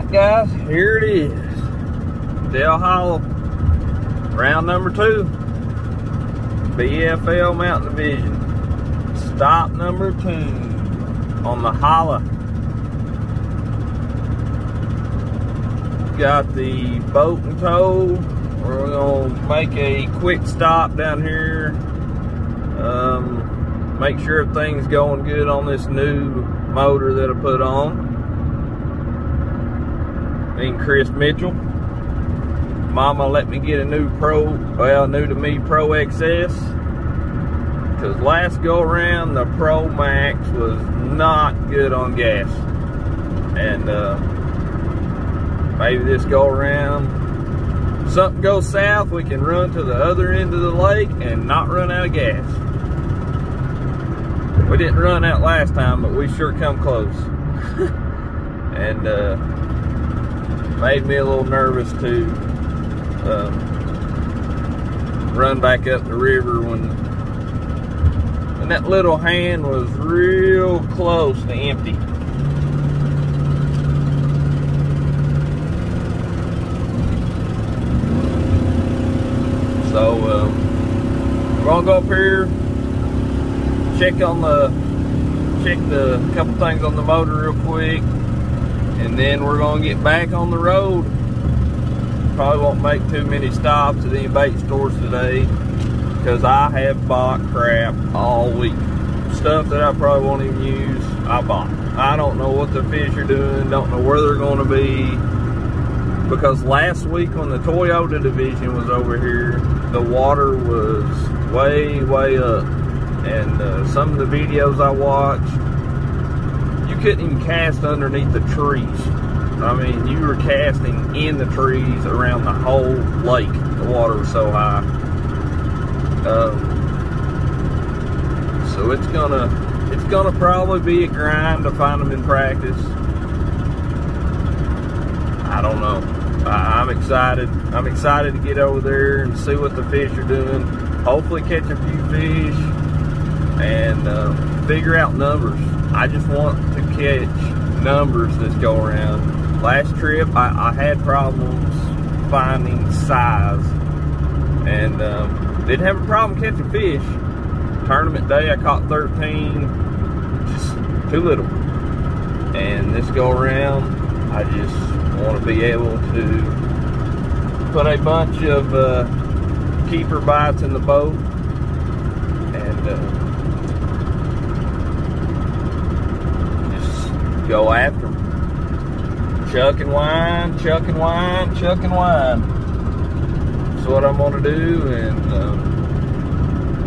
Alright guys, here it is. Dale Hollow, round number 2. BFL Mountain Division. Stop number 2 on the holla. Got the boat in tow. We're gonna make a quick stop down here. Make sure everything's going good on this new motor that I put on. Me and Chris Mitchell. Mama let me get a new new to me Pro XS, because last go around the Pro Max was not good on gas, and maybe this go around something goes south, we can run to the other end of the lake and not run out of gas. We didn't run out last time, but we sure come close. And made me a little nervous to run back up the river when that little hand was real close to empty. So we're gonna go up here, check the couple things on the motor real quick, and then we're gonna get back on the road. Probably won't make too many stops at any bait stores today, because I have bought crap all week. Stuff that I probably won't even use, I bought. I don't know what the fish are doing, don't know where they're gonna be, because last week when the Toyota division was over here, the water was way up, and some of the videos I watched, you couldn't even cast underneath the trees. I mean, you were casting in the trees around the whole lake. The water was so high. So it's gonna probably be a grind to find them in practice. I don't know. I'm excited. I'm excited to get over there and see what the fish are doing. Hopefully catch a few fish and figure out numbers. I just want to catch numbers this go around. Last trip, I had problems finding size, and didn't have a problem catching fish. Tournament day, I caught 13, just too little. And this go around, I just want to be able to put a bunch of keeper bites in the boat, and just go after them. Chuck and wind, chuck and wind, chuck and wind. That's what I'm gonna do, and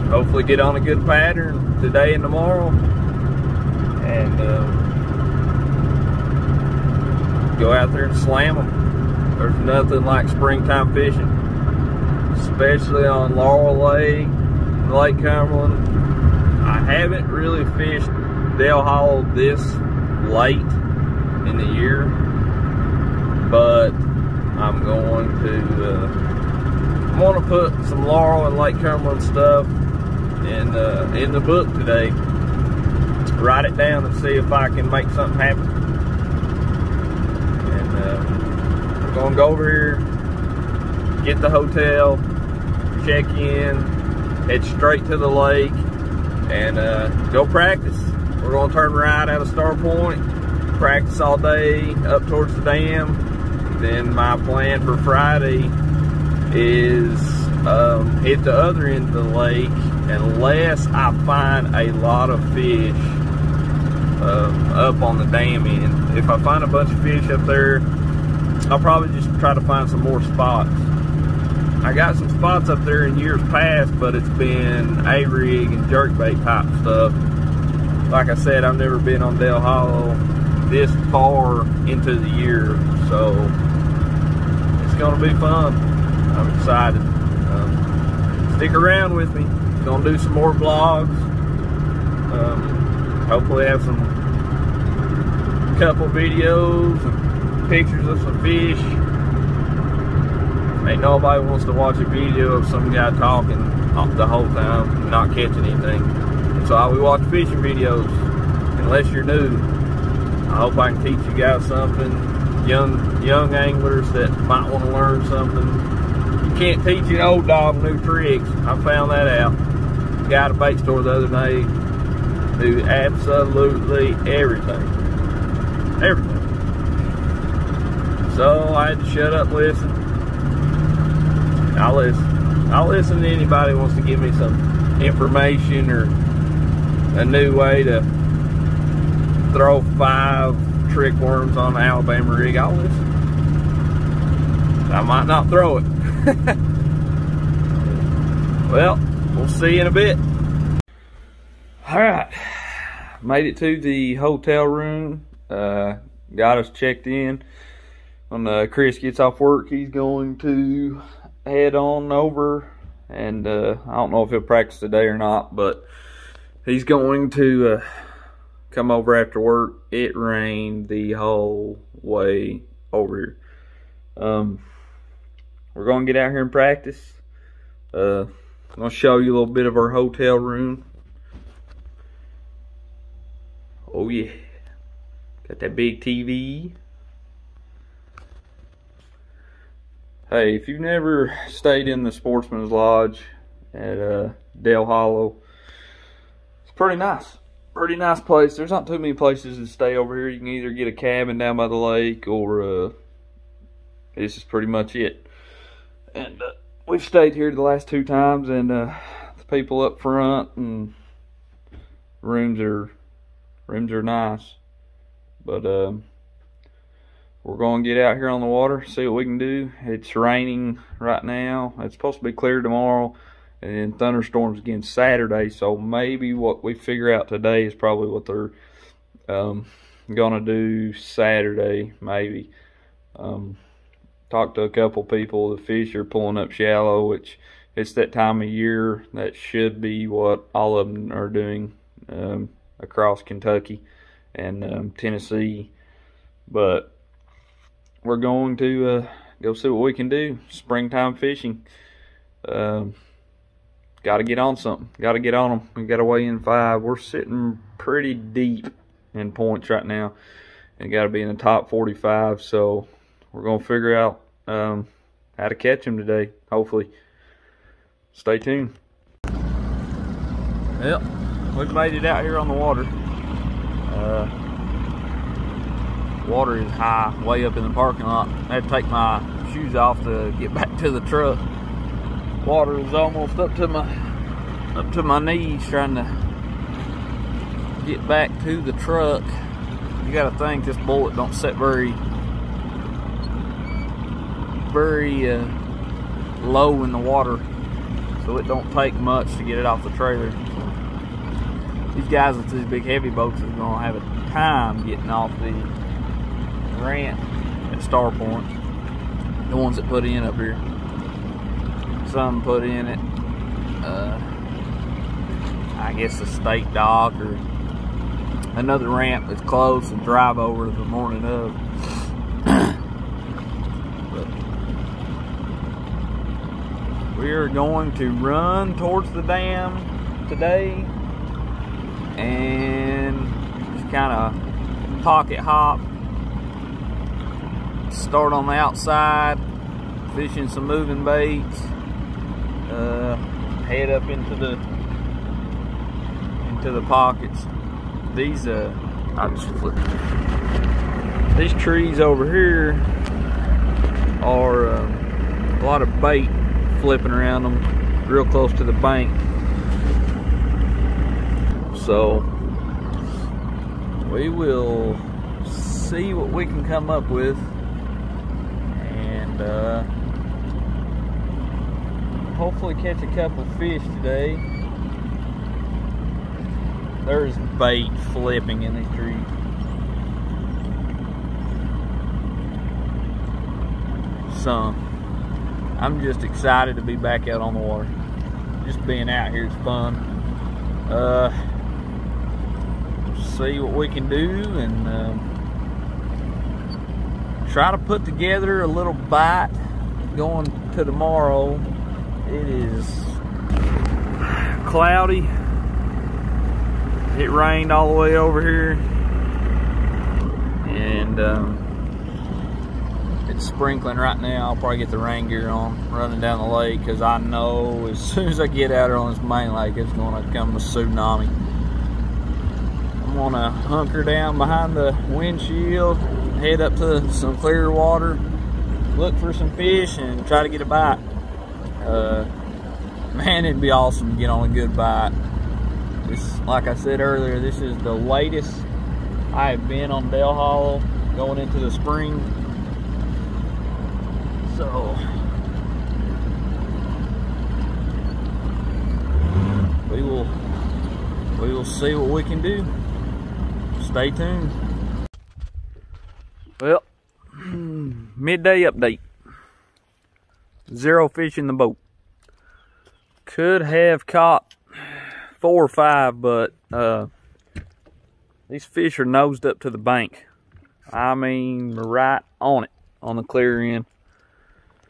hopefully get on a good pattern today and tomorrow, and go out there and slam them. There's nothing like springtime fishing, especially on Laurel Lake, Lake Cumberland. I haven't really fished Dale Hollow this late in the year, but I'm going to put some Laurel and Lake Cumberland stuff in the book today. Write it down and see if I can make something happen. And we're gonna go over here, get the hotel, check in, head straight to the lake, and go practice. We're gonna turn right out of Star Point, practice all day up towards the dam. Then my plan for Friday is hit the other end of the lake, unless I find a lot of fish up on the dam end. If I find a bunch of fish up there, I'll probably just try to find some more spots. I got some spots up there in years past, but it's been A-rig and jerkbait type stuff. Like I said, I've never been on Dale Hollow this far into the year, so it's gonna be fun. I'm excited. Stick around with me. Gonna do some more vlogs. Hopefully have some couple videos and pictures of some fish. Ain't nobody wants to watch a video of some guy talking the whole time and not catching anything. That's why we watch fishing videos, unless you're new. I hope I can teach you guys something young anglers that might want to learn something. You can't teach an old dog new tricks. I found that out. Guy at a bait store the other day do absolutely everything. Everything. So I had to shut up and listen. I'll listen to anybody who wants to give me some information or a new way to throw 5 trick worms on the Alabama rig. I'll listen. I might not throw it. Well, we'll see you in a bit. All right, made it to the hotel room. Got us checked in. When Chris gets off work, he's going to head on over, and I don't know if he'll practice today or not, but he's going to come over after work. It rained the whole way over here. We're going to get out here and practice. I'm going to show you a little bit of our hotel room. Oh yeah, got that big TV. Hey, if you've never stayed in the Sportsman's Lodge at Dale Hollow, it's pretty nice. Pretty nice place. There's not too many places to stay over here. You can either get a cabin down by the lake, or this is pretty much it. And we've stayed here the last 2 times, and the people up front and rooms are nice. But we're going to get out here on the water, see what we can do. It's raining right now. It's supposed to be clear tomorrow, and then thunderstorms again Saturday. So maybe what we figure out today is probably what they're gonna do Saturday, maybe. Talked to a couple people. The fish are pulling up shallow, which it's that time of year. That should be what all of them are doing across Kentucky and Tennessee. But we're going to go see what we can do. Springtime fishing. Got to get on something. Got to get on them. We got to weigh in 5. We're sitting pretty deep in points right now, and got to be in the top 45. So we're going to figure out how to catch them today. Hopefully. Stay tuned. Well, we've made it out here on the water. Water is high, way up in the parking lot. I had to take my shoes off to get back to the truck. Water is almost up to my knees, trying to get back to the truck. You got to think this bullet don't set very low in the water, so it don't take much to get it off the trailer. These guys with these big heavy boats are gonna have a time getting off the ramp at Star Point. The ones that put in up here. Some put in it, I guess the state dock or another ramp that's closed and drive over the morning of. But we are going to run towards the dam today and just kind of pocket hop. Start on the outside, fishing some moving baits, head up into the pockets. These I'll just flip. These trees over here are a lot of bait flipping around them, real close to the bank. So we will see what we can come up with. Hopefully catch a couple fish today. There's bait flipping in these trees. Some. I'm just excited to be back out on the water. Just being out here is fun. See what we can do and try to put together a little bite going to tomorrow. It is cloudy. It rained all the way over here, and it's sprinkling right now. I'll probably get the rain gear on, running down the lake, because I know as soon as I get out here on this main lake, it's going to come a tsunami. I'm going to hunker down behind the windshield, head up to some clear water, look for some fish, and try to get a bite. Man, it'd be awesome to get on a good bite. This, like I said earlier, this is the latest I have been on Dale Hollow going into the spring. So we will see what we can do. Stay tuned. Well, midday update. 0 fish in the boat. Could have caught 4 or 5, but these fish are nosed up to the bank. I mean, right on it, on the clear end.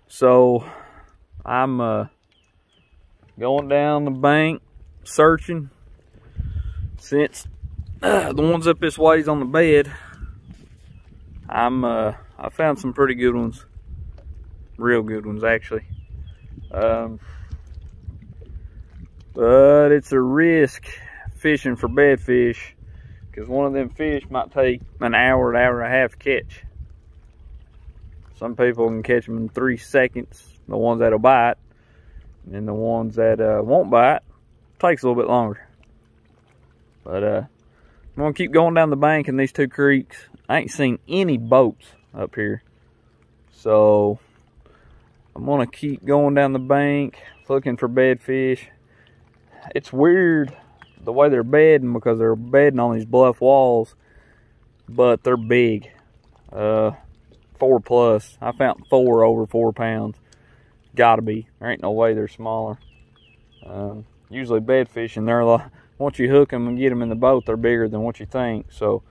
So I'm going down the bank searching. Since the ones up this ways on the bed, I found some pretty good ones, real good ones actually. But it's a risk fishing for bed fish, because one of them fish might take an hour and a half to catch. Some people can catch them in 3 seconds, the ones that'll bite, and the ones that won't bite takes a little bit longer. But I'm gonna keep going down the bank in these 2 creeks. I ain't seen any boats up here, so I'm gonna keep going down the bank looking for bed fish. It's weird the way they're bedding, because they're bedding on these bluff walls, but they're big. 4 plus. I found 4 over 4 pounds. Gotta be. There ain't no way they're smaller. Usually bed fishing, they're like, once you hook them and get them in the boat, they're bigger than what you think. So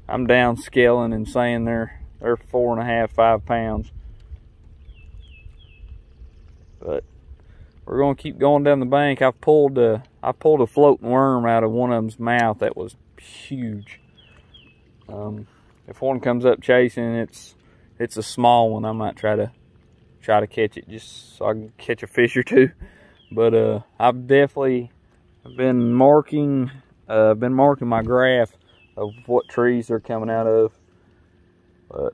I'm downscaling and saying they're 4.5, 5 pounds. But we're gonna keep going down the bank. I pulled a floating worm out of one of them's mouth that was huge. If one comes up chasing, it's a small one. I might try to catch it just so I can catch a fish or 2. But I've definitely been marking my graph of what trees they're coming out of. But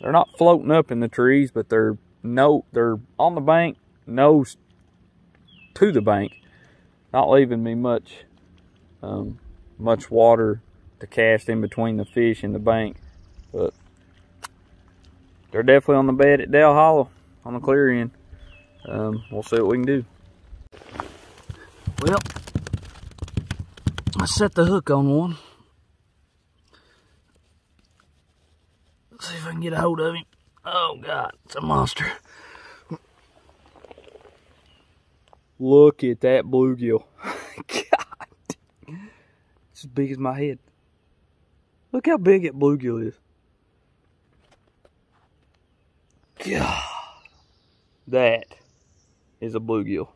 they're not floating up in the trees, but they're on the bank, nose to the bank, not leaving me much water to cast in between the fish and the bank. But they're definitely on the bed at Dale Hollow on the clear end. We'll see what we can do. Well, I set the hook on one. Let's see if I can get a hold of him. Oh God, it's a monster. Look at that bluegill. God, it's as big as my head. Look how big that bluegill is. God, that is a bluegill.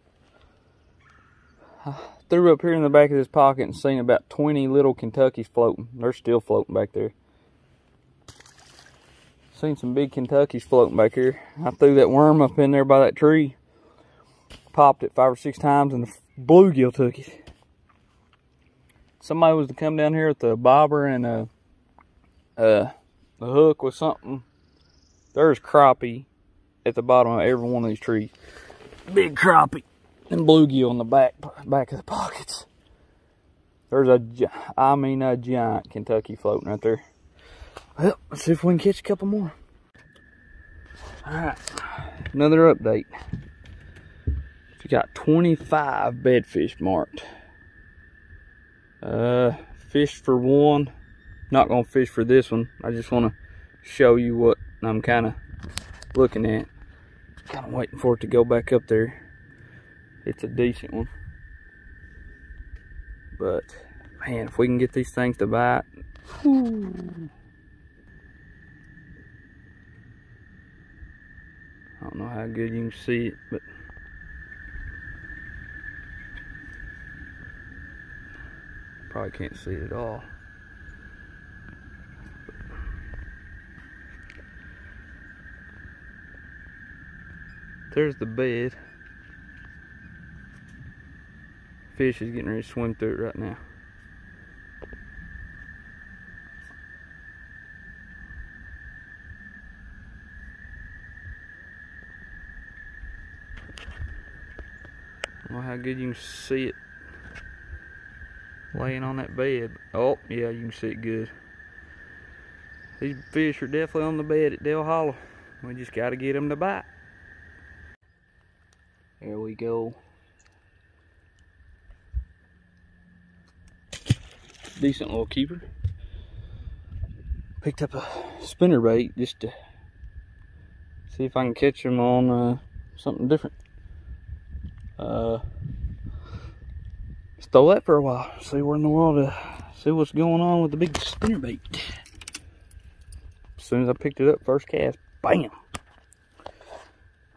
I threw up here in the back of this pocket and seen about 20 little Kentuckys floating. They're still floating back there. Seen some big Kentuckys floating back here. I threw that worm up in there by that tree. Popped it 5 or 6 times and the bluegill took it. Somebody was to come down here with the bobber and the hook with something. There's crappie at the bottom of every one of these trees. Big crappie and bluegill in the back of the pockets. There's a giant Kentucky floating right there. Well, let's see if we can catch a couple more. Alright, another update. We got 25 bedfish marked. Fished for 1. Not gonna fish for this one. I just want to show you what I'm kind of looking at. Kind of waiting for it to go back up there. It's a decent one. But man, if we can get these things to bite. Whew. I don't know how good you can see it, but probably can't see it at all. There's the bed. Fish is getting ready to swim through it right now. I don't know how good you can see it laying on that bed. Oh, yeah, you can see it good. These fish are definitely on the bed at Dale Hollow. We just got to get them to bite. There we go. Decent little keeper. Picked up a spinnerbait just to see if I can catch them on something different. Stole that for a while. See where in the world, see what's going on with the big spinnerbait. As soon as I picked it up, first cast, bam.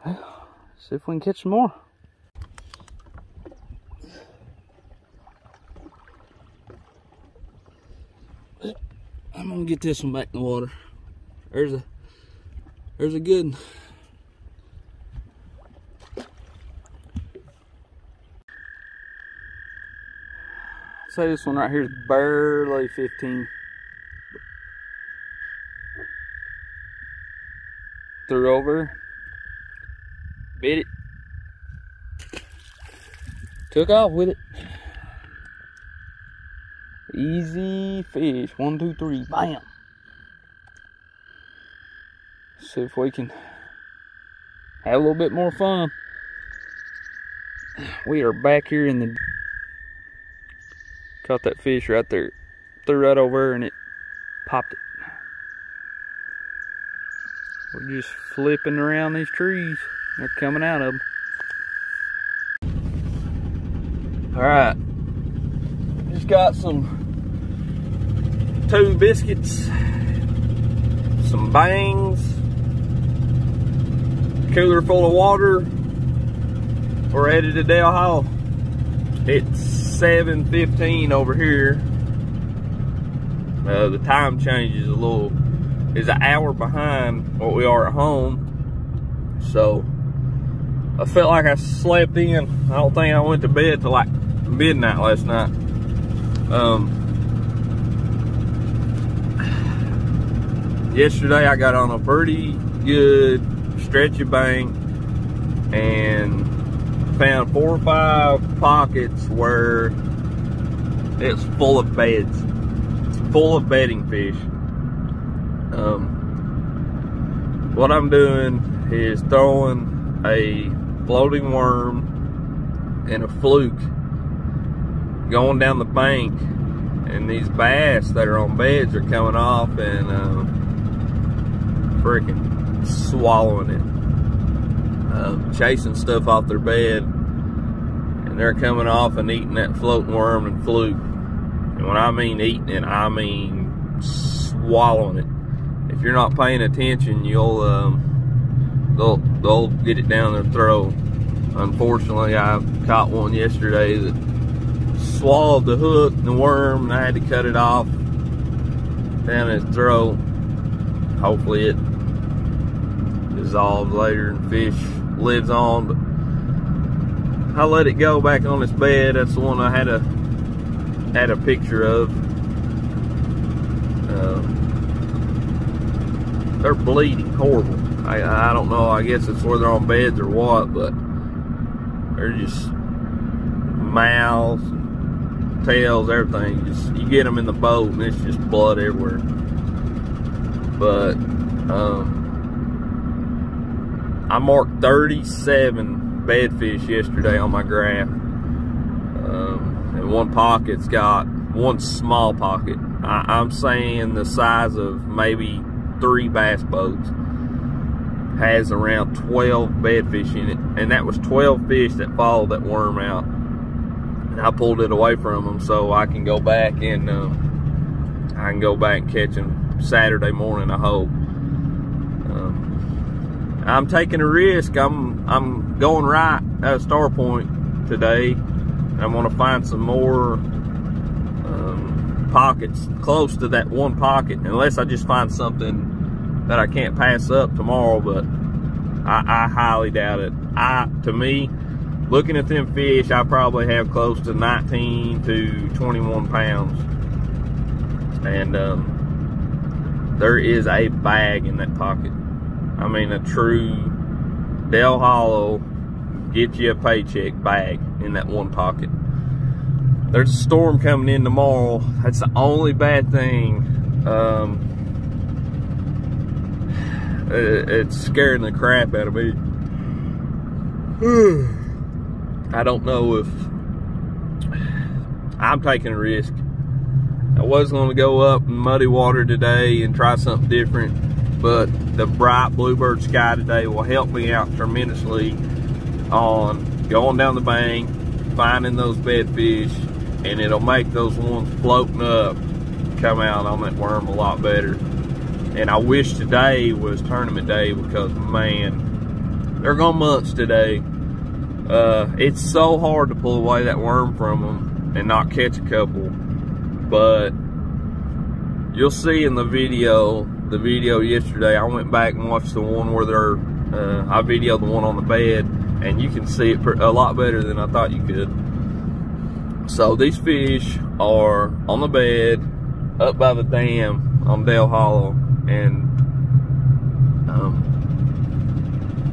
Well, see if we can catch some more. I'm gonna get this one back in the water. There's a good one. Say this one right here is barely 15. Threw over, bit it, took off with it. Easy fish, 1, 2, 3, bam. See if we can have a little bit more fun. We are back here in the, caught that fish right there, threw right over and it popped it. We're just flipping around these trees. They're coming out of them. All right, just got some 2 biscuits, some bangs, cooler full of water. We're headed to Dale Hollow. It's 7:15 over here. The time change is is an hour behind what we are at home. So I felt like I slept in. I don't think I went to bed till like midnight last night. Yesterday I got on a pretty good stretchy bank and found 4 or 5 pockets where it's full of beds. It's full of bedding fish. What I'm doing is throwing a floating worm and a fluke going down the bank, and these bass that are on beds are coming off and freaking swallowing it, chasing stuff off their bed, and they're coming off and eating that floating worm and fluke. And when I mean eating it, I mean swallowing it. If you're not paying attention, they'll get it down their throat. Unfortunately, I caught one yesterday that swallowed the hook and the worm, and I had to cut it off down his throat. Hopefully it dissolves later and fish lives on, but I let it go back on its bed. That's the one I had a picture of. They're bleeding horrible. I don't know, I guess it's where they're on beds or what, but they're just mouths, tails, everything. Just, you get them in the boat and it's just blood everywhere. But I marked 37 bedfish yesterday on my graph, and one pocket's got one small pocket. I'm saying the size of maybe 3 bass boats, has around 12 bedfish in it, and that was 12 fish that followed that worm out, and I pulled it away from them so I can go back and catch them Saturday morning, I hope. I'm taking a risk. I'm going right at a star point today. I want to find some more pockets close to that one pocket, unless I just find something that I can't pass up tomorrow. But I highly doubt it. To me, looking at them fish, I probably have close to 19 to 21 pounds. And there is a bag in that pocket. I mean, a true Dale Hollow, get you a paycheck bag in that one pocket. There's a storm coming in tomorrow. That's the only bad thing. It's scaring the crap out of me. I don't know if I'm taking a risk. I was going to go up in muddy water today and try something different, but the bright bluebird sky today will help me out tremendously on going down the bank, finding those bedfish, and it'll make those ones floating up come out on that worm a lot better. And I wish today was tournament day, because man, they're going months today. It's so hard to pull away that worm from them and not catch a couple. But you'll see in the video yesterday, I went back and watched the one where I videoed the one on the bed, and you can see it a lot better than I thought you could. So these fish are on the bed up by the dam on Dale Hollow, and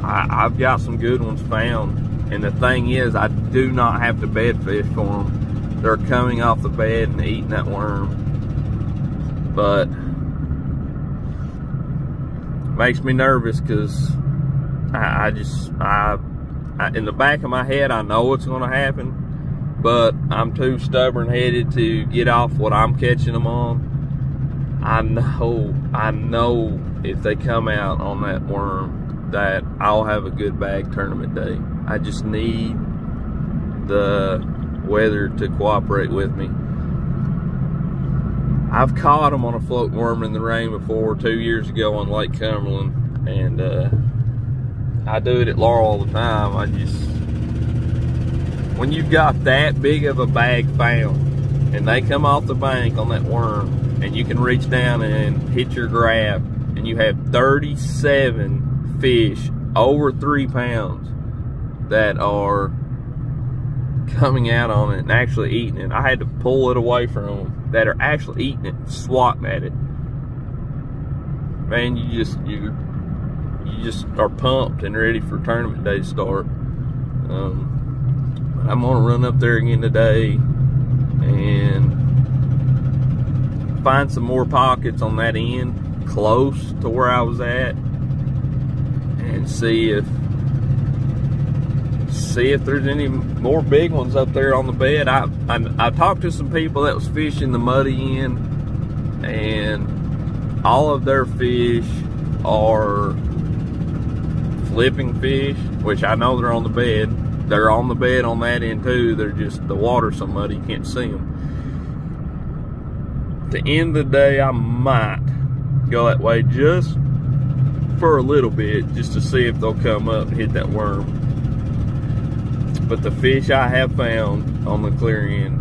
I've got some good ones found. And the thing is, I do not have to bed fish for them. They're coming off the bed and eating that worm. But makes me nervous, because in the back of my head, I know what's going to happen, but I'm too stubborn-headed to get off what I'm catching them on. I know if they come out on that worm, that I'll have a good bag tournament day. I just need the weather to cooperate with me. I've caught them on a floating worm in the rain before, 2 years ago on Lake Cumberland, and I do it at Laurel all the time. When you've got that big of a bag found, and they come off the bank on that worm, and you can reach down and hit your grab, and you have 37 fish over 3 pounds that are coming out on it and actually eating it. I had to pull it away from them that are actually eating it, swatting at it. Man, you just are pumped and ready for tournament day to start. I'm gonna run up there again today and find some more pockets on that end close to where I was at, and see if there's any more big ones up there on the bed. I talked to some people that was fishing the muddy end, and all of their fish are flipping fish, which I know they're on the bed. They're on the bed on that end too. They're just, the water's so muddy you can't see them. At the end of the day, I might go that way just for a little bit, just to see if they'll come up and hit that worm. But the fish I have found on the clear end,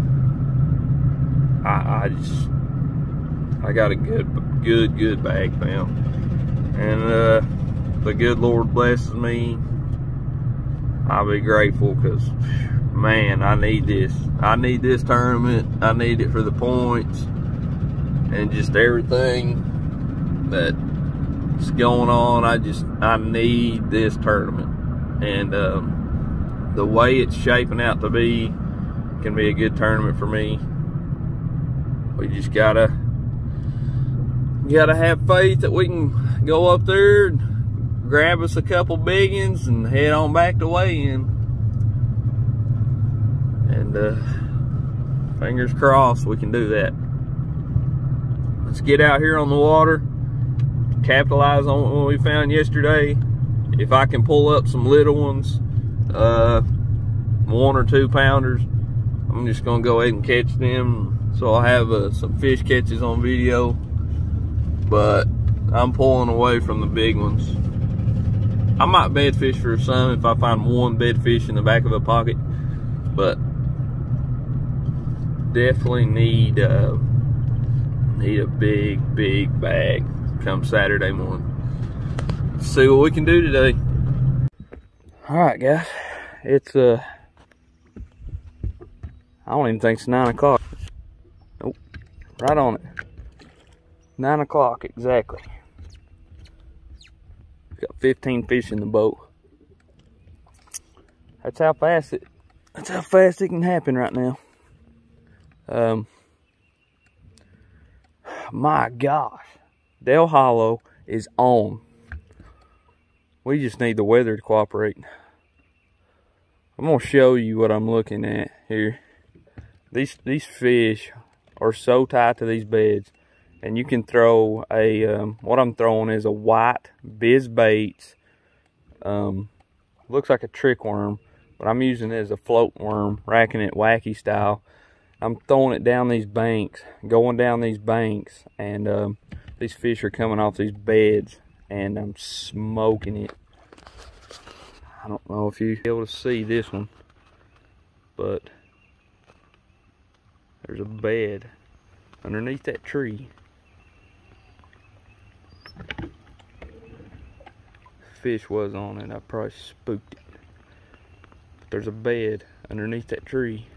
I got a good bag found. And the good Lord blesses me, I'll be grateful, because man, I need this. I need this tournament. I need it for the points and just everything that's going on. I need this tournament. And the way it's shaping out to be can be a good tournament for me. We just gotta have faith that we can go up there and grab us a couple big ones and head on back to weigh-in. And fingers crossed we can do that. Let's get out here on the water, capitalize on what we found yesterday. If I can pull up some little ones, 1 or 2 pounders, I'm just gonna go ahead and catch them, so I'll have some fish catches on video. But I'm pulling away from the big ones. I might bed fish for some if I find 1 bed fish in the back of a pocket, but definitely need a big bag come Saturday morning. Let's see what we can do today. Alright guys, it's I don't even think it's 9 o'clock. Nope, right on it. 9 o'clock exactly. Got 15 fish in the boat. That's how fast it can happen right now. My gosh, Dale Hollow is on. We just need the weather to cooperate. I'm gonna show you what I'm looking at here. These fish are so tight to these beds, and you can throw a what I'm throwing is a white Biz Baits. Looks like a trick worm, but I'm using it as a float worm, racking it wacky style. I'm throwing it down these banks, going down these banks, and these fish are coming off these beds, and I'm smoking it. I don't know if you'll be able to see this one, but there's a bed underneath that tree. Fish was on it, I probably spooked it. But there's a bed underneath that tree.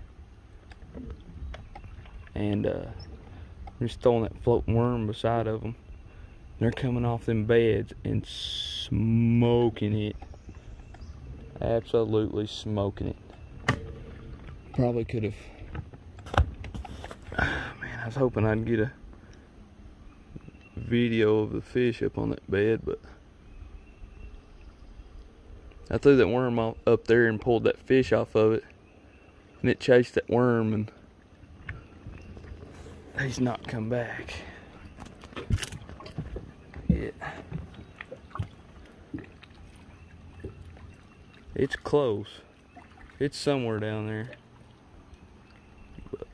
And I'm just throwing that floating worm beside of them. They're coming off them beds and smoking it. Absolutely smoking it. Probably could have. Man, I was hoping I'd get a video of the fish up on that bed, but I threw that worm up there and pulled that fish off of it, and it chased that worm, and he's not come back yet. It's close. It's somewhere down there. But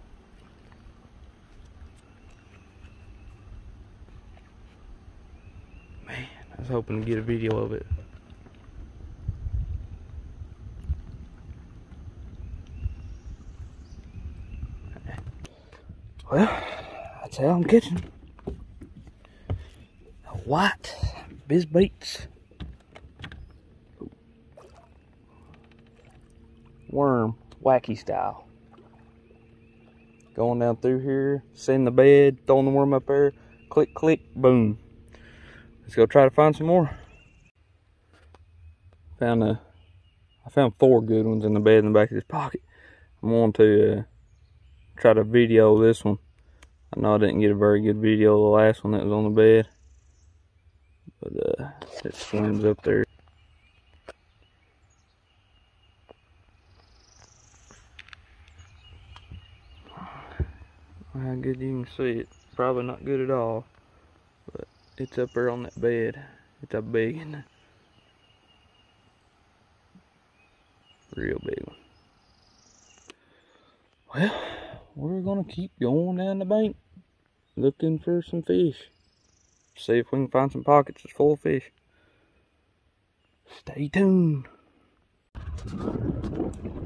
man, I was hoping to get a video of it. Well, that's how I'm catching a white Biz Baits worm, wacky style. Going down through here, setting the bed, throwing the worm up there, click, click, boom. Let's go try to find some more. I found 4 good ones in the bed in the back of this pocket. I'm going to try to video this one. I know I didn't get a very good video of the last one that was on the bed, but it swims up there. How good you can see it. Probably not good at all, but it's up there on that bed. It's a big one. Real big one. Well, we're gonna keep going down the bank looking for some fish. See if we can find some pockets that's full of fish. Stay tuned.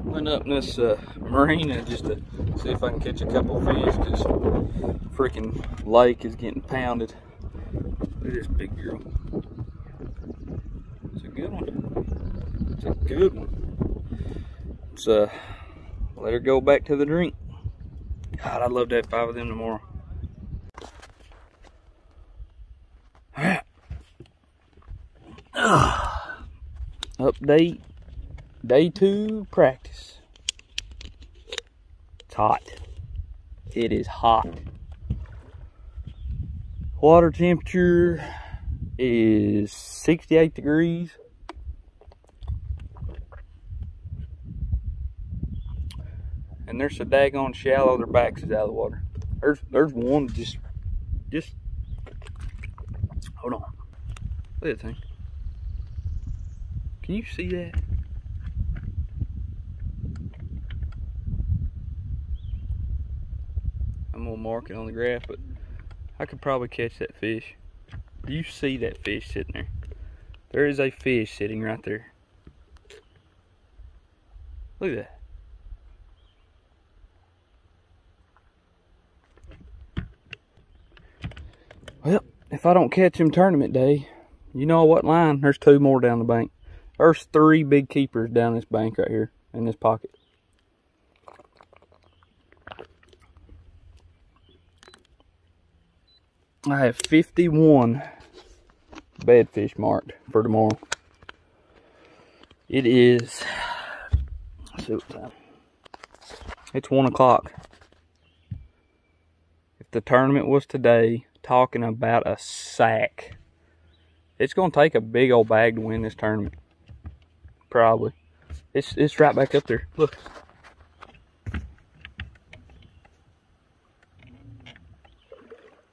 Went up in this marina just to see if I can catch a couple of fish, because freaking lake is getting pounded. Look at this big girl. It's a good one. It's a good one. Let's let her go back to the drink. God, I'd love to have 5 of them tomorrow. Alright. Update. Day 2 practice. It's hot. It is hot. Water temperature is 68 degrees. And they're so daggone shallow, their backs is out of the water. There's one just hold on. Look at that thing. Can you see that? I'm gonna mark it on the graph, but I could probably catch that fish. Do you see that fish sitting there? There is a fish sitting right there. Look at that. Well, if I don't catch him tournament day, you know what line? There's 2 more down the bank. There's 3 big keepers down this bank right here in this pocket. I have 51 bedfish marked for tomorrow. It is, let's see what time. It's 1 o'clock. If the tournament was today, talking about a sack. It's gonna take a big old bag to win this tournament. Probably. It's right back up there. Look.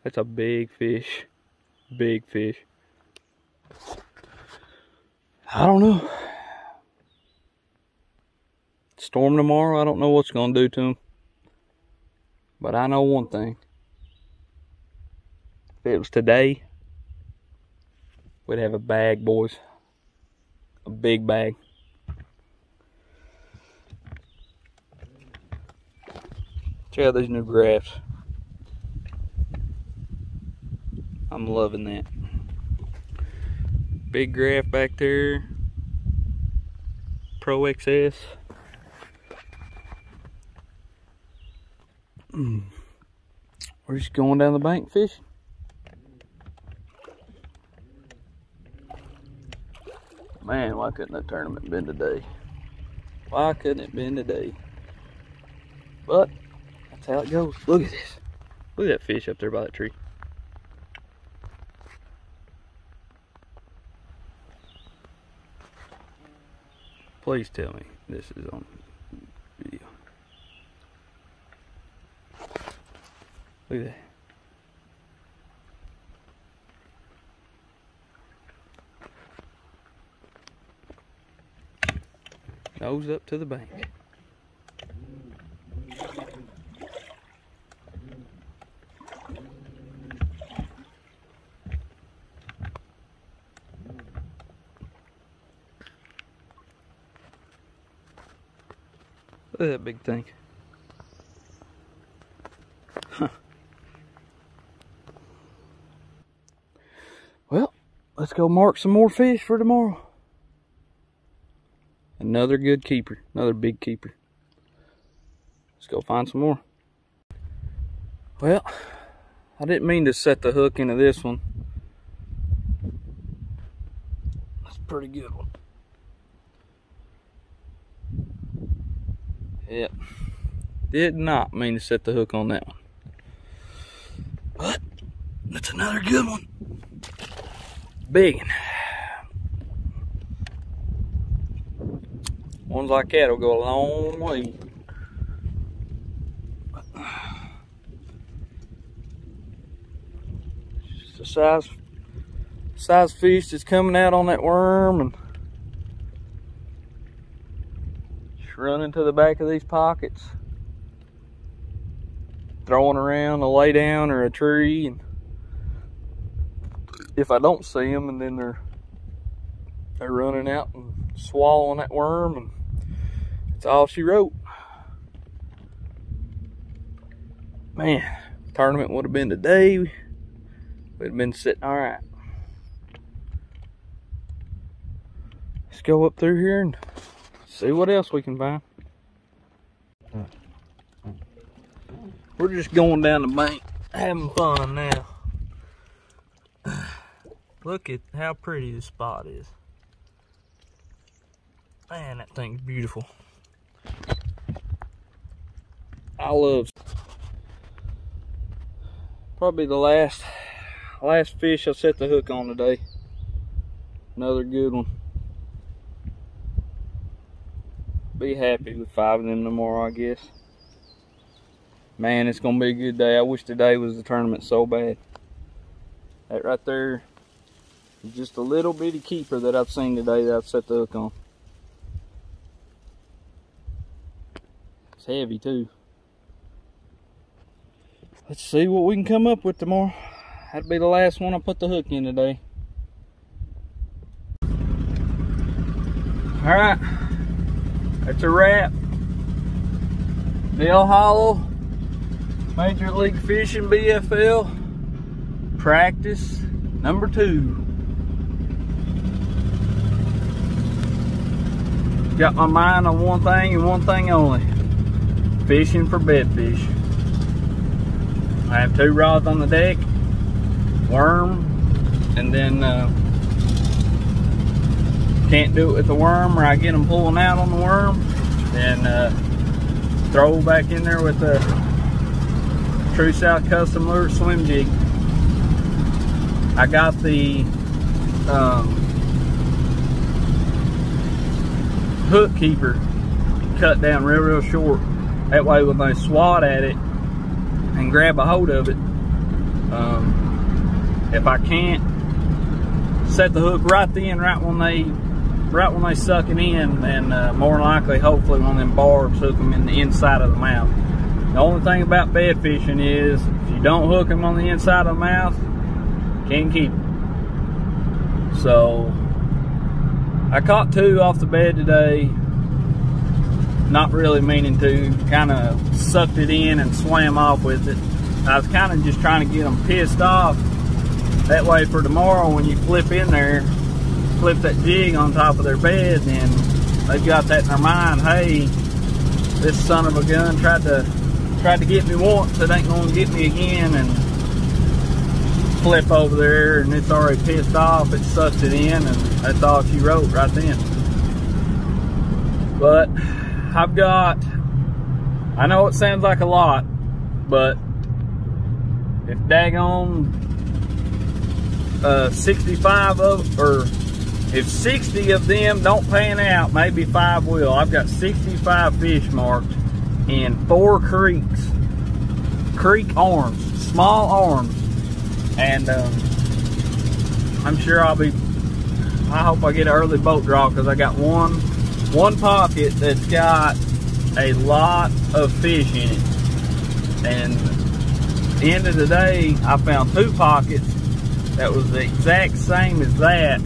That's a big fish. Big fish. I don't know. Storm tomorrow, I don't know what's gonna do to them. But I know one thing. If it was today, we'd have a bag, boys. A big bag. Check out these new graphs. I'm loving that. Big graph back there. Pro XS. We're just going down the bank fishing. Man, why couldn't that tournament been today? Why couldn't it been today? But that's how it goes. Look at this. Look at that fish up there by that tree. Please tell me this is on video. Look at that. Nose up to the bank. Look at that big thing. Huh. Well, let's go mark some more fish for tomorrow. Another good keeper. Another big keeper. Let's go find some more. Well, I didn't mean to set the hook into this one. That's a pretty good one. Yep. Did not mean to set the hook on that one. But that's another good one. Big one. Ones like that will go a long way. Just a size fish that's coming out on that worm and just running to the back of these pockets, throwing around a lay down or a tree, and if I don't see them, and then they're running out and swallowing that worm, and that's all she wrote. Man, tournament would have been today. We'd have been sitting all right. Let's go up through here and see what else we can find. We're just going down the bank, having fun now. Look at how pretty this spot is. Man, that thing's beautiful. I love, probably the last fish I set the hook on today. Another good one. Be happy with 5 of them tomorrow, I guess. Man, it's gonna be a good day. I wish today was the tournament so bad. That right there is just a little bitty keeper that I've seen today that I've set the hook on. It's heavy too. Let's see what we can come up with tomorrow. That'll be the last one I put the hook in today. Alright, that's a wrap. Dale Hollow Major League Fishing BFL practice number 2. got my mind on one thing and one thing only: fishing for bedfish. I have 2 rods on the deck, worm, and then can't do it with the worm, or I get them pulling out on the worm, and throw back in there with the True South Custom Lure swim jig. I got the hook keeper cut down real short. That way when they swat at it and grab a hold of it, if I can't set the hook right when they suck it in, then more than likely, hopefully, one of them barbs hook them in the inside of the mouth. The only thing about bed fishing is if you don't hook them on the inside of the mouth, you can't keep them. So I caught 2 off the bed today, not really meaning to, kind of sucked it in and swam off with it. I was kind of just trying to get them pissed off. That way for tomorrow when you flip in there, flip that jig on top of their bed, then they've got that in their mind, hey, this son of a gun tried to get me once, it ain't gonna get me again, and flip over there and it's already pissed off, it sucked it in, and that's all she wrote right then. But I've got, I know it sounds like a lot, but if daggone 65 of, or if 60 of them don't pan out, maybe 5 will. I've got 65 fish marked in 4 creeks, creek arms, small arms, and I'm sure I hope I get an early boat draw, because I got one pocket that's got a lot of fish in it, and at the end of the day I found 2 pockets that was the exact same as that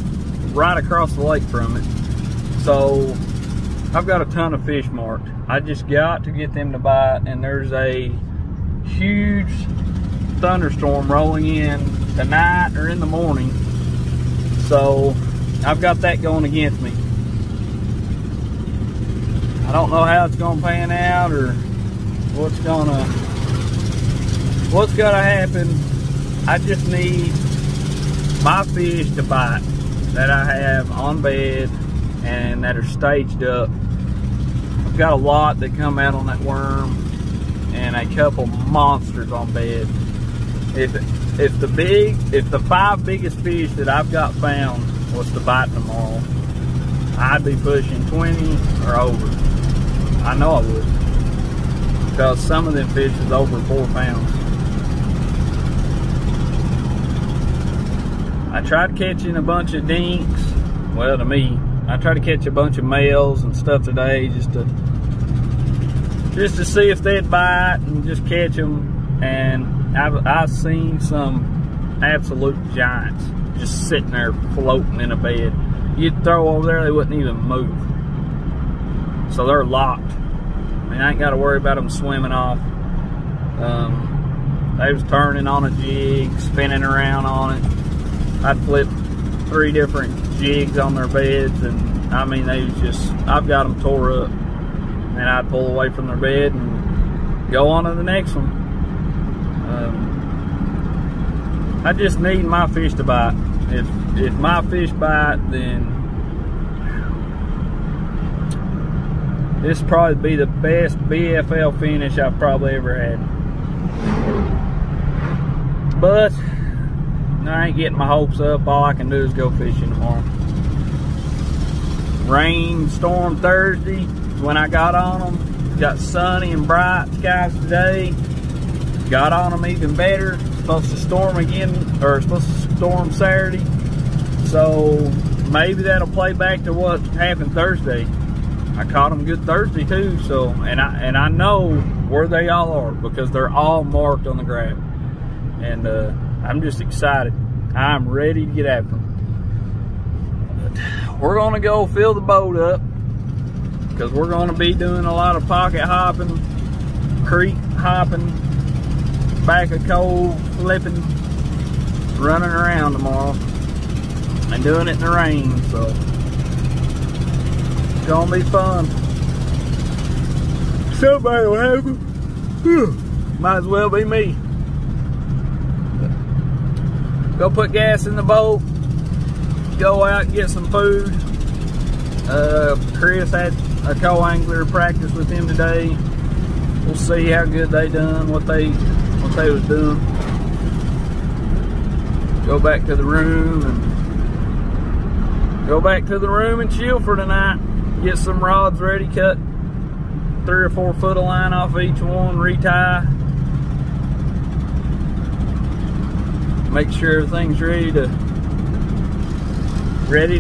right across the lake from it. So I've got a ton of fish marked. I just got to get them to bite, and there's a huge thunderstorm rolling in tonight or in the morning, so I've got that going against me. I don't know how it's gonna pan out or what's gonna happen. I just need my fish to bite that I have on bed and that are staged up. I've got a lot that come out on that worm and a couple monsters on bed. If the 5 biggest fish that I've got found was to bite tomorrow, I'd be pushing 20 or over. I know I would, because some of them fish is over 4 pounds. I tried catching a bunch of dinks. Well, to me, I tried to catch a bunch of males and stuff today just to see if they'd bite and just catch them. And I've seen some absolute giants just sitting there floating in a bed. You'd throw over there, they wouldn't even move. So they're locked. I mean, I ain't got to worry about them swimming off. They was turning on a jig, spinning around on it. I'd flip 3 different jigs on their beds, and I mean, they was just, I've got them tore up. And I'd pull away from their bed and go on to the next one. I just need my fish to bite. If my fish bite, then this will probably be the best BFL finish I've probably ever had. But I ain't getting my hopes up. All I can do is go fishing tomorrow. Rain, storm Thursday when I got on them. Got sunny and bright skies today. Got on them even better. Supposed to storm again, or supposed to storm Saturday. So maybe that'll play back to what happened Thursday. I caught them good Thursday too. So and I know where they all are, because they're all marked on the graph. And I'm just excited. I'm ready to get after them. But we're gonna go fill the boat up, because we're gonna be doing a lot of pocket hopping, creek hopping, back of cove flipping, running around tomorrow, and doing it in the rain. So It's gonna be fun. Somebody will have it. Might as well be me. Go put gas in the boat. Go out and get some food. Chris had a co-angler practice with him today. We'll see how good they done, what they was doing. Go back to the room and chill for tonight. Get some rods ready, cut 3 or 4 foot of line off each one, retie. Make sure everything's ready to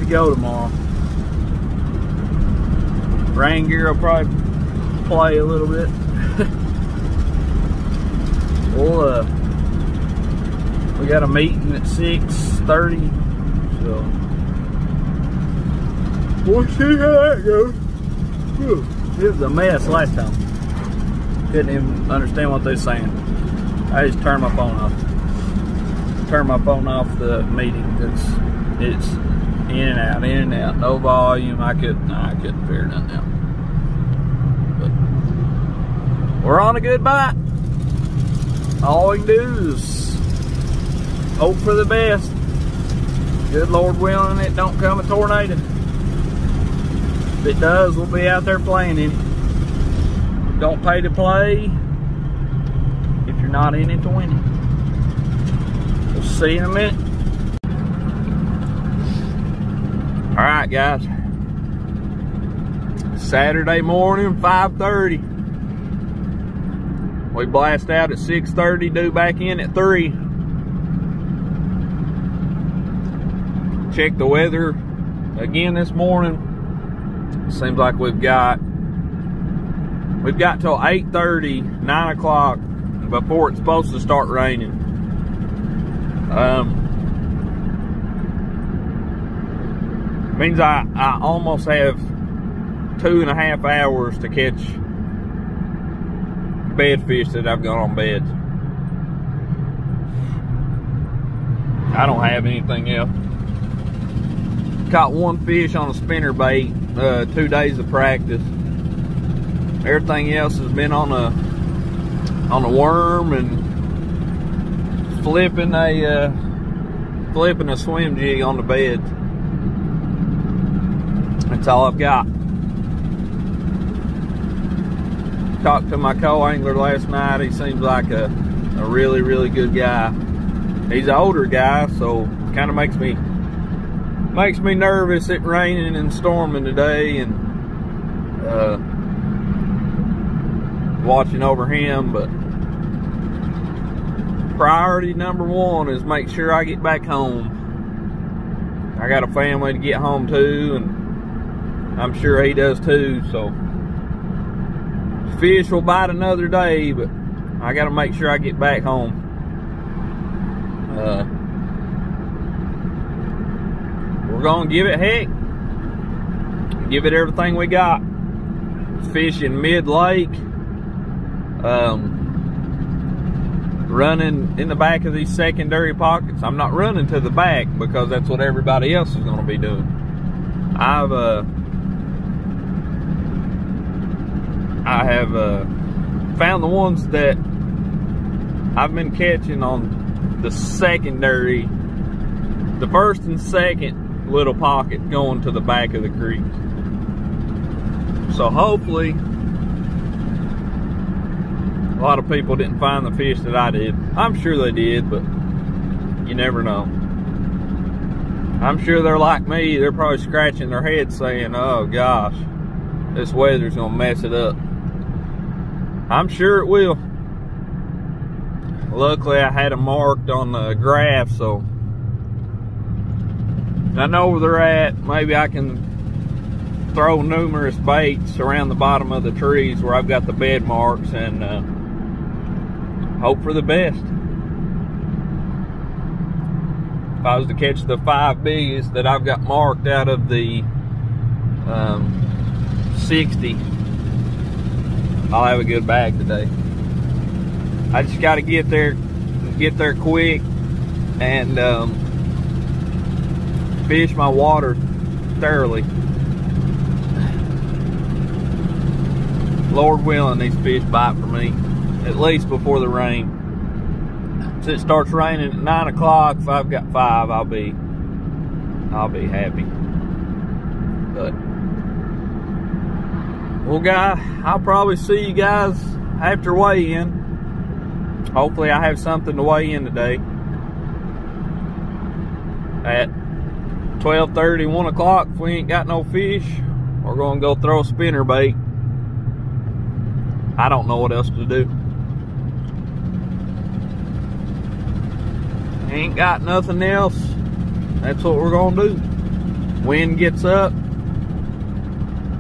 go tomorrow. Rain gear will probably play a little bit. We got a meeting at 6:30, so we'll see how that goes. It was a mess last time. Couldn't even understand what they're saying. I just turned my phone off. Turn my phone off the meeting. It's in and out, no volume. I couldn't figure nothing out. But we're on a good bite. All we can do is hope for the best. Good Lord willing, it don't come a tornado. If it does, we'll be out there playing in it. Don't pay to play if you're not in it to win it. We'll see you in a minute. All right, guys. Saturday morning, 5:30. We blast out at 6:30, due back in at 3. Check the weather again this morning. Seems like we've got till 8:30, 9 o'clock before it's supposed to start raining. Means I almost have 2.5 hours to catch bedfish that I've got on beds. I don't have anything else. Caught 1 fish on a spinner bait, 2 days of practice. Everything else has been on a worm and flipping a swim jig on the bed. That's all I've got. Talked to my co-angler last night. He seems like a really, really good guy. He's an older guy, so kind of makes me nervous it raining and storming today, and watching over him. But priority number 1 is make sure I get back home. I got a family to get home to, and I'm sure he does too. So fish will bite another day, but I got to make sure I get back home. We're gonna give it heck. Give it everything we got. Fishing mid-lake. Running in the back of these secondary pockets. I'm not running to the back because that's what everybody else is gonna be doing. I have found the ones that I've been catching on the secondary, the first and second little pocket going to the back of the creek. So hopefully a lot of people didn't find the fish that I did. I'm sure they did, but you never know. I'm sure they're like me. They're probably scratching their heads saying, oh gosh, this weather's gonna mess it up. I'm sure it will. Luckily I had them marked on the graph, so I know where they're at. Maybe I can throw numerous baits around the bottom of the trees where I've got the bed marks, and hope for the best. If I was to catch the 5 biggest that I've got marked out of the 60, I'll have a good bag today. I just got to get there quick and fish my water thoroughly. Lord willing, these fish bite for me, at least before the rain. If it starts raining at 9 o'clock, if I've got 5, I'll be happy. But, well, I'll probably see you guys after weigh-in. Hopefully I have something to weigh in today. At 12:30, 1 o'clock, if we ain't got no fish, we're gonna go throw a spinner bait. I don't know what else to do. Ain't got nothing else. That's what we're gonna do. Wind gets up,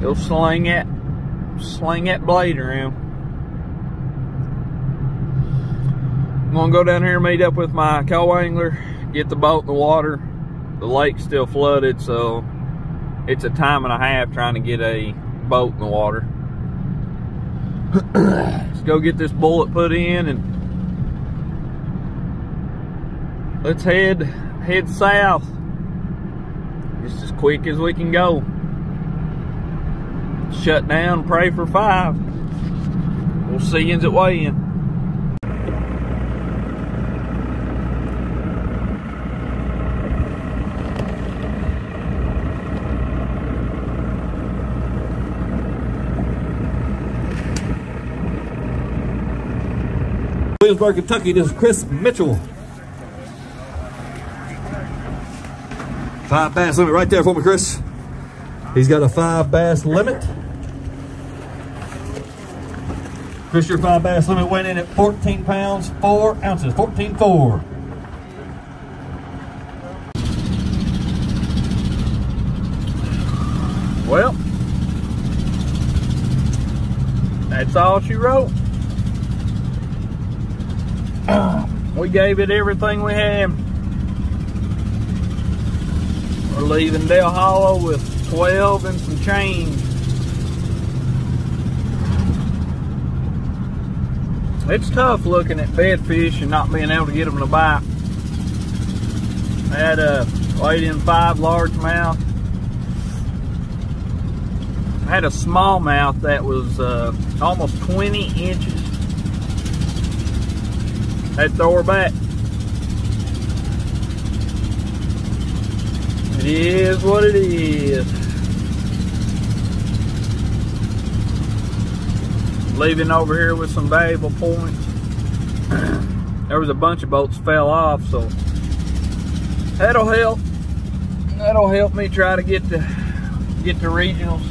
go sling that blade around. I'm gonna go down here and meet up with my co-angler, get the boat in the water. The lake's still flooded, so it's a time and a half trying to get a boat in the water. Let's go get this bullet put in and let's head south just as quick as we can go. Shut down, pray for 5. We'll see you at weigh-in. Williamsburg, Kentucky, this is Chris Mitchell. 5 bass limit right there for me, Chris. He's got a 5 bass limit. Chris, your 5 bass limit went in at 14 pounds, 4 ounces, 14.4. Well, that's all she wrote. We gave it everything we had. We're leaving Dale Hollow with 12 and some change. It's tough looking at bedfish and not being able to get them to bite. I had a weighed in 5 largemouth. I had a smallmouth that was almost 20 inches. Had to throw her back. It is what it is. Leaving over here with some valuable points. There was a bunch of boats fell off, so that'll help. That'll help me try to get to regionals.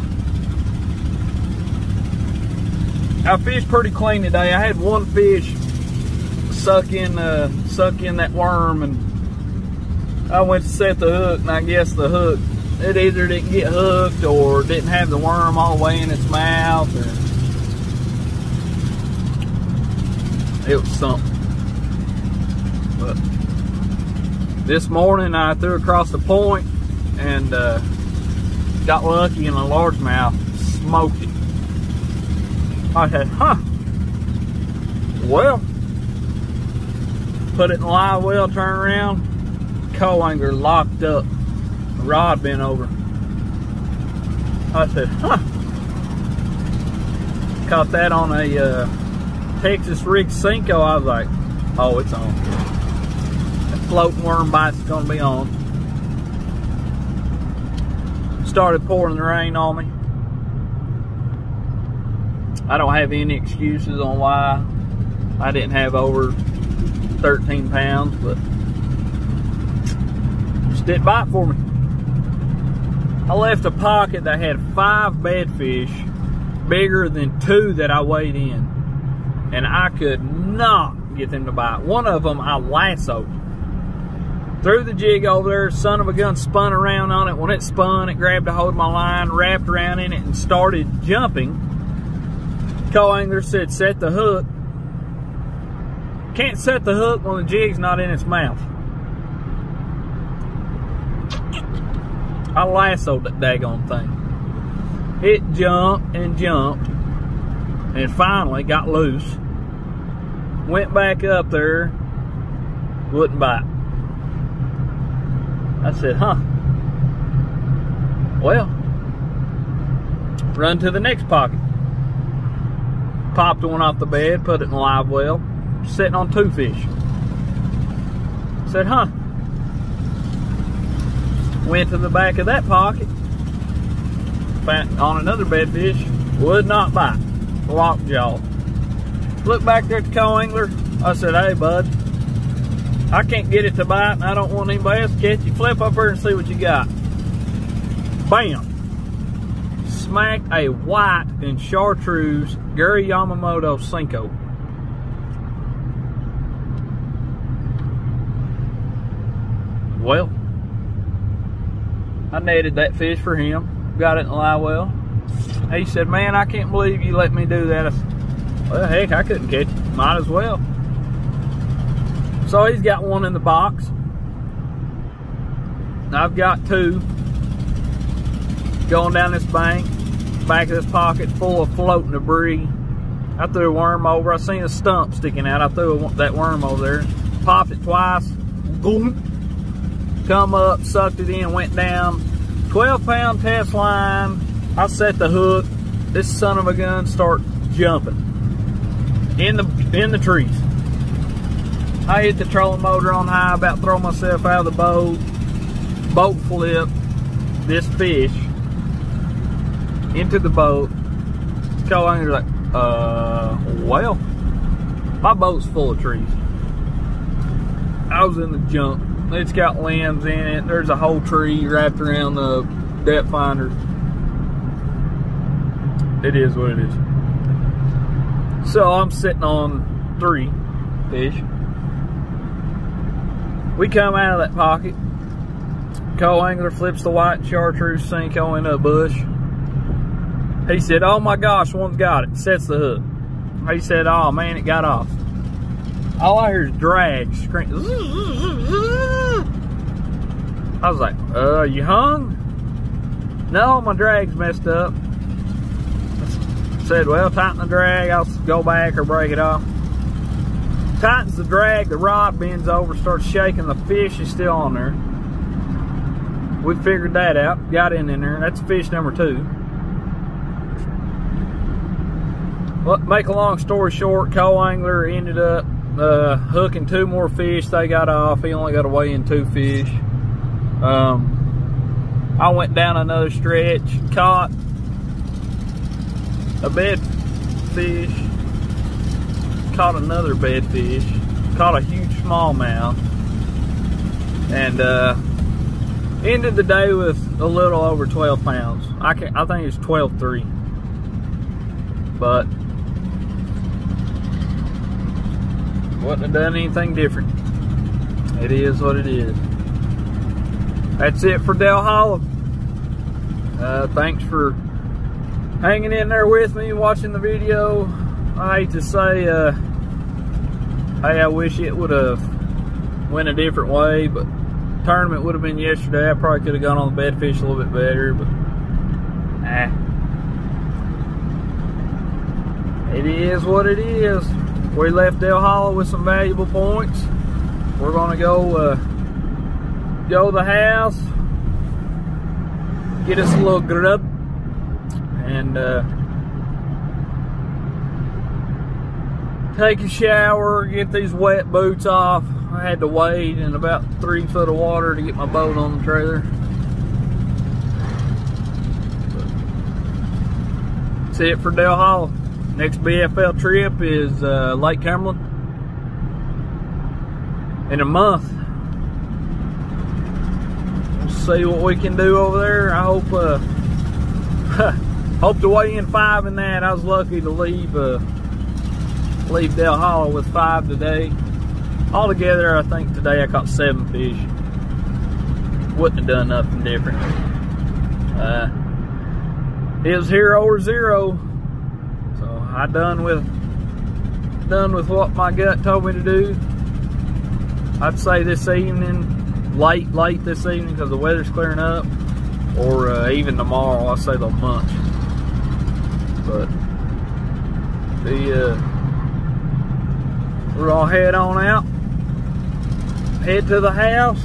I fished pretty clean today. I had one fish suck in that worm, and I went to set the hook, and I guess the hook, it either didn't get hooked or didn't have the worm all the way in its mouth, or it was something. But this morning I threw across the point and got lucky, and a largemouth smoked it. I said, huh, well, put it in the live well, turn around, co-angler locked up, the rod bent over. I said, huh. Caught that on a Texas rig Cinco. I was like, oh, it's on. That floating worm bite's gonna be on. Started pouring the rain on me. I don't have any excuses on why I didn't have over 13 pounds, but just didn't bite for me. I left a pocket that had 5 bedfish bigger than 2 that I weighed in, and I could not get them to bite. One of them I lassoed. Threw the jig over there, son of a gun spun around on it. When it spun, it grabbed a hold of my line, wrapped around in it, and started jumping. Co-angler said, set the hook. Can't set the hook when the jig's not in its mouth. I lassoed that daggone thing. It jumped and jumped and finally got loose. Went back up there, wouldn't bite. I said, huh. Well, run to the next pocket. Popped one off the bed, put it in the live well, sitting on 2 fish. Said, huh. Went to the back of that pocket, found on another bed fish, would not bite, lockjaw. Looked back there at the co-angler. I said, hey bud, I can't get it to bite and I don't want anybody else to catch you. Flip up here and see what you got. Bam! Smacked a white and chartreuse Gary Yamamoto Cinco. Well, I netted that fish for him, got it in the live well. He said, man, I can't believe you let me do that. I said, well, heck, I couldn't catch it. Might as well. So he's got one in the box. I've got 2 going down this bank. Back of this pocket full of floating debris. I threw a worm over. I seen a stump sticking out. I threw that worm over there. Popped it twice. Boom. Come up, sucked it in, went down. 12-pound test line. I set the hook. This son of a gun start jumping in the trees. I hit the trolling motor on high, about throw myself out of the boat. Boat flip this fish into the boat. Co-angler's like, well, my boat's full of trees. I was in the junk. It's got limbs in it. There's a whole tree wrapped around the depth finder. It is what it is. So I'm sitting on 3 fish. We come out of that pocket. Co-angler flips the white chartreuse Cinco into a bush. He said, oh my gosh, one's got it. Sets the hook. He said, oh man, it got off. All I hear is drag, scream. I was like, you hung? No, my drag's messed up. I said, well, tighten the drag, I'll go back or break it off. Tightens the drag, the rod bends over, starts shaking, the fish is still on there. We figured that out, got in there. That's fish number 2. Well, make a long story short, co-angler ended up hooking 2 more fish. They got off. He only got to weigh in 2 fish. I went down another stretch, caught a bed fish, caught another bed fish, caught a huge smallmouth, and ended the day with a little over 12 pounds. I think it's 12.3, but wouldn't have done anything different. It is what it is. That's it for Dale Hollow. Thanks for hanging in there with me, watching the video. I hate to say, hey, I wish it would have went a different way, but tournament would have been yesterday. I probably could have gone on the bedfish a little bit better, but it is what it is. We left Dale Hollow with some valuable points. We're gonna go to the house, get us a little grub, and take a shower, get these wet boots off. I had to wade in about 3 foot of water to get my boat on the trailer. That's it for Dale Hollow. Next BFL trip is Lake Cumberland in a month. We'll see what we can do over there. I hope hope to weigh in 5 in that. I was lucky to leave Dale Hollow with 5 today. Altogether, I think today I caught 7 fish. Wouldn't have done nothing different. It was 0 or 0. I done with what my gut told me to do. I'd say this evening, late this evening, because the weather's clearing up, or even tomorrow. I'd say they'll munch. But we're gonna head on out, head to the house,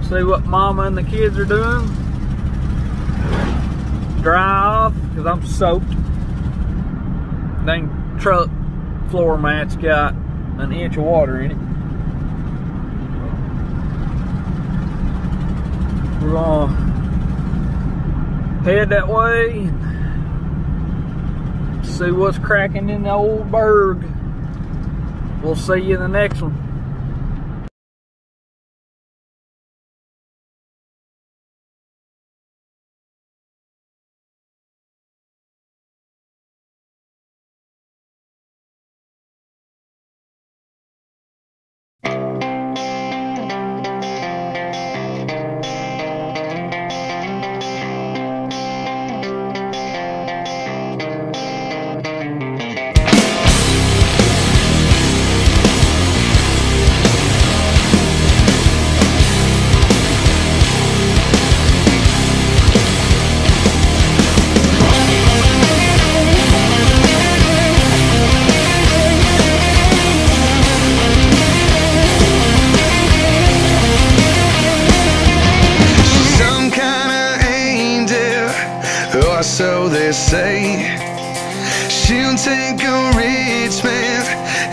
see what Mama and the kids are doing, dry off because I'm soaked. dang truck floor mat's got an inch of water in it. We're gonna head that way and see what's cracking in the old burg. We'll see you in the next one. So they say, she'll take a rich man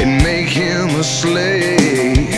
and make him a slave.